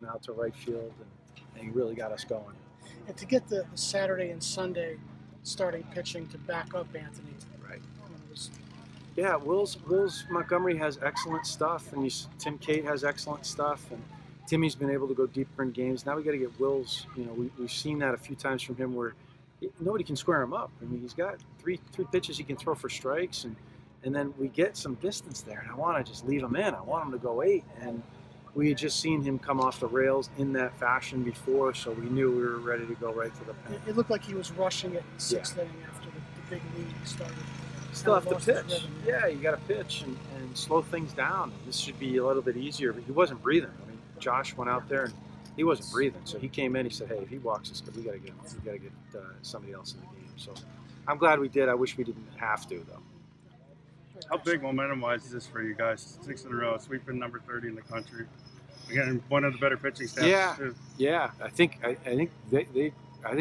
out to right field, and he really got us going. And to get the Saturday and Sunday starting pitching to back up Anthony. Right. Yeah, Will's Montgomery has excellent stuff, and Tim Cate has excellent stuff, and Timmy's been able to go deeper in games. Now we got to get Will's. You know, we've seen that a few times from him where nobody can square him up. I mean, he's got three pitches he can throw for strikes, and then we get some distance there, and I want to just leave him in. I want him to go 8, and we had just seen him come off the rails in that fashion before, so we knew we were ready to go right to the pen. It looked like he was rushing it in the 6th inning after the big lead started. Still have to pitch. Yeah, you got to pitch and slow things down. This should be a little bit easier, but he wasn't breathing. I mean, Josh went out there and he wasn't breathing, so he came in. He said, "Hey, if he walks this, we got to get somebody else in the game." So I'm glad we did. I wish we didn't have to, though. How big momentum-wise is this for you guys? 6 in a row, sweeping number 30 in the country. Again, one of the better pitching staffs. Yeah. I think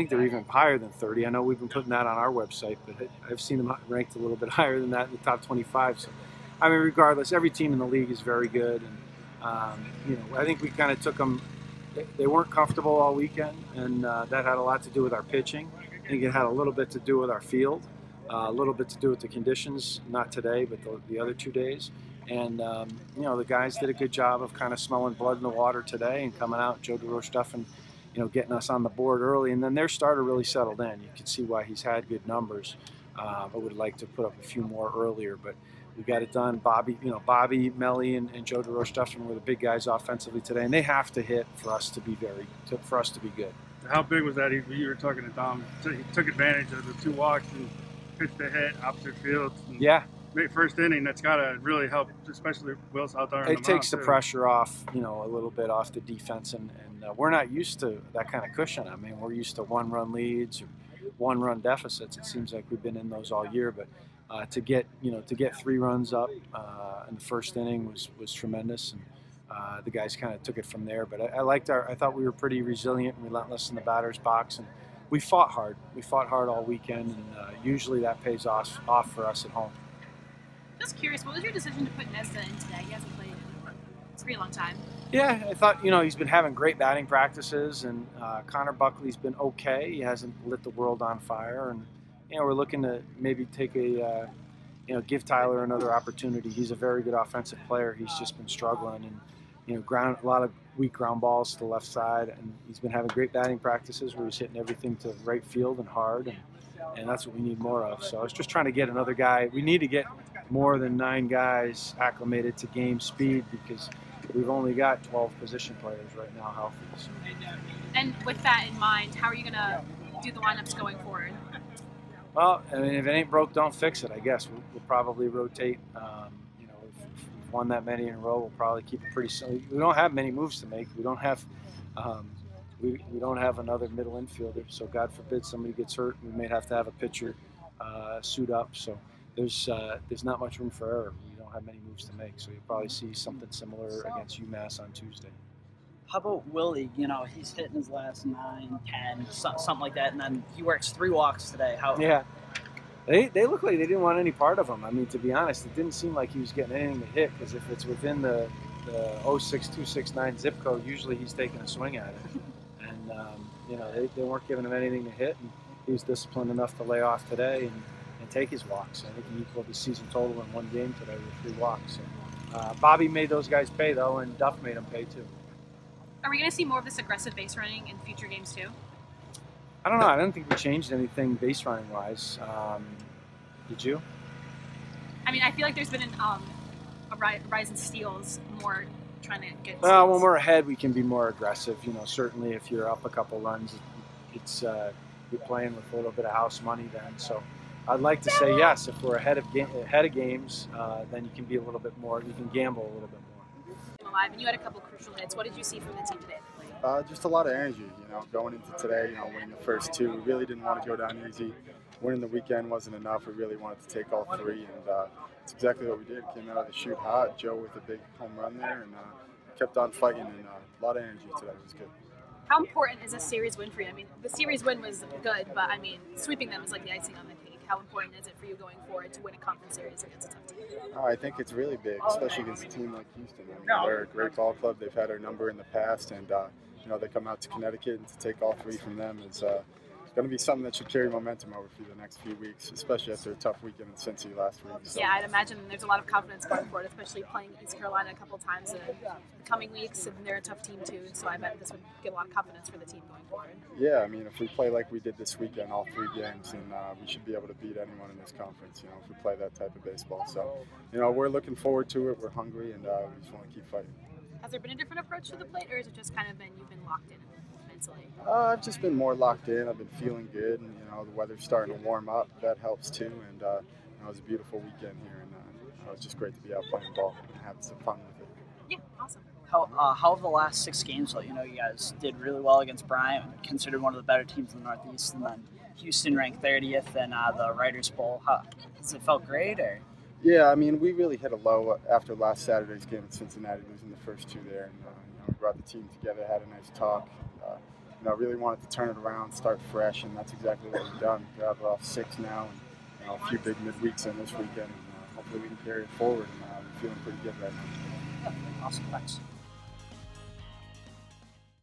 they're even higher than 30. I know we've been putting that on our website, but I've seen them ranked a little bit higher than that in the top 25. So, I mean, regardless, every team in the league is very good, and you know, I think we kind of took them. They weren't comfortable all weekend, and that had a lot to do with our pitching. I think it had a little bit to do with our field. A little bit to do with the conditions, not today, but the other 2 days. And, you know, the guys did a good job of kind of smelling blood in the water today and coming out, Joe DeRoche and, you know, getting us on the board early. And then their starter really settled in. You can see why he's had good numbers. I would like to put up a few more earlier, but we got it done. Bobby Melley and Joe DeRoche were the big guys offensively today, and they have to hit for us to be good. How big was that? You were talking to Dom. He took advantage of the 2 walks and pitched a hit opposite field. Yeah. First inning, that's got to really help, especially Will's out there. It takes the pressure off, you know, a little bit off the defense, and we're not used to that kind of cushion. I mean, we're used to 1-run leads or 1-run deficits. It seems like we've been in those all year, but to get 3 runs up in the first inning was tremendous, and the guys kind of took it from there. But I thought we were pretty resilient and relentless in the batter's box, and we fought hard. We fought hard all weekend, and usually that pays off for us at home. Just curious, what was your decision to put Nesda in today? He hasn't played in a pretty long time. Yeah, I thought, you know, he's been having great batting practices, and Connor Buckley's been okay. He hasn't lit the world on fire, and you know, we're looking to maybe take give Tyler another opportunity. He's a very good offensive player. He's just been struggling, and you know, a lot of weak ground balls to the left side, and he's been having great batting practices where he's hitting everything to right field and hard, and that's what we need more of. So I was just trying to get another guy. We need to get more than 9 guys acclimated to game speed because we've only got 12 position players right now healthy. So. And with that in mind, how are you going to do the lineups going forward? Well, I mean, if it ain't broke, don't fix it, I guess. We'll probably rotate. You know, if we've won that many in a row, we'll probably keep it pretty simple. We don't have many moves to make. We don't have we don't have another middle infielder, so God forbid somebody gets hurt, we may have to have a pitcher suit up. So there's not much room for error. We don't have many moves to make, so you'll probably see something similar against UMass on Tuesday. How about Willie? You know, he's hitting his last 9, 10, something like that, and then he works 3 walks today. Yeah. They look like they didn't want any part of him. I mean, to be honest, it didn't seem like he was getting anything to hit, because if it's within the 06269 zip code, usually he's taking a swing at it. And, you know, they weren't giving him anything to hit, and he was disciplined enough to lay off today and take his walks. I think he equaled the season total in one game today with 3 walks. So, Bobby made those guys pay, though, and Duff made them pay, too. Are we going to see more of this aggressive base running in future games, too? I don't know. I don't think we changed anything base running wise. Did you? I mean, I feel like there's been a rise in steals, more trying to get steals. Well, when we're ahead, we can be more aggressive. You know, certainly if you're up a couple runs, it's you're playing with a little bit of house money then. So I'd like to say yes. If we're ahead of games, then you can be a little bit more. You can gamble a little bit more. Alive, and you had a couple crucial hits. What did you see from the team today? Just a lot of energy, you know, going into today, you know, winning the first 2. We really didn't want to go down easy. Winning the weekend wasn't enough. We really wanted to take all 3, and it's exactly what we did. Came out of the chute hot. Joe with a big home run there, and kept on fighting, and a lot of energy today. It was good. How important is a series win for you? I mean, the series win was good, but I mean, sweeping them is like the icing on the cake. how important is it for you going forward to win a conference series against a tough team? Oh, I think it's really big, especially against a team like Houston. I mean, they're a great ball club. They've had our number in the past, and they come out to Connecticut, and to take all 3 from them is going to be something that should carry momentum over through the next few weeks, especially after a tough weekend in Cincy last week. So. Yeah, I'd imagine there's a lot of confidence going forward, especially playing East Carolina a couple times in the coming weeks, and they're a tough team too, so I bet this would give a lot of confidence for the team going forward. Yeah, I mean, if we play like we did this weekend, all 3 games, then we should be able to beat anyone in this conference, if we play that type of baseball. So, we're looking forward to it, we're hungry, and we just want to keep fighting. Has there been a different approach to the plate, or is it just kind of you've been locked in mentally? I've just been more locked in. I've been feeling good, and the weather's starting to warm up. That helps too. And it was a beautiful weekend here, and it was just great to be out playing ball and having some fun with it. Yeah, awesome. How have the last 6 games felt? You guys did really well against Bryant, considered one of the better teams in the Northeast, and then Houston ranked 30th in the Writers' Bowl. Has it felt great, or? Yeah, I mean, we really hit a low after last Saturday's game in Cincinnati, losing the first 2 there, and we brought the team together, had a nice talk. Really wanted to turn it around, start fresh, and that's exactly what we've done. We're off 6 now, and a few big midweeks in this weekend, and hopefully we can carry it forward. And we're feeling pretty good right now. Yeah, awesome, thanks.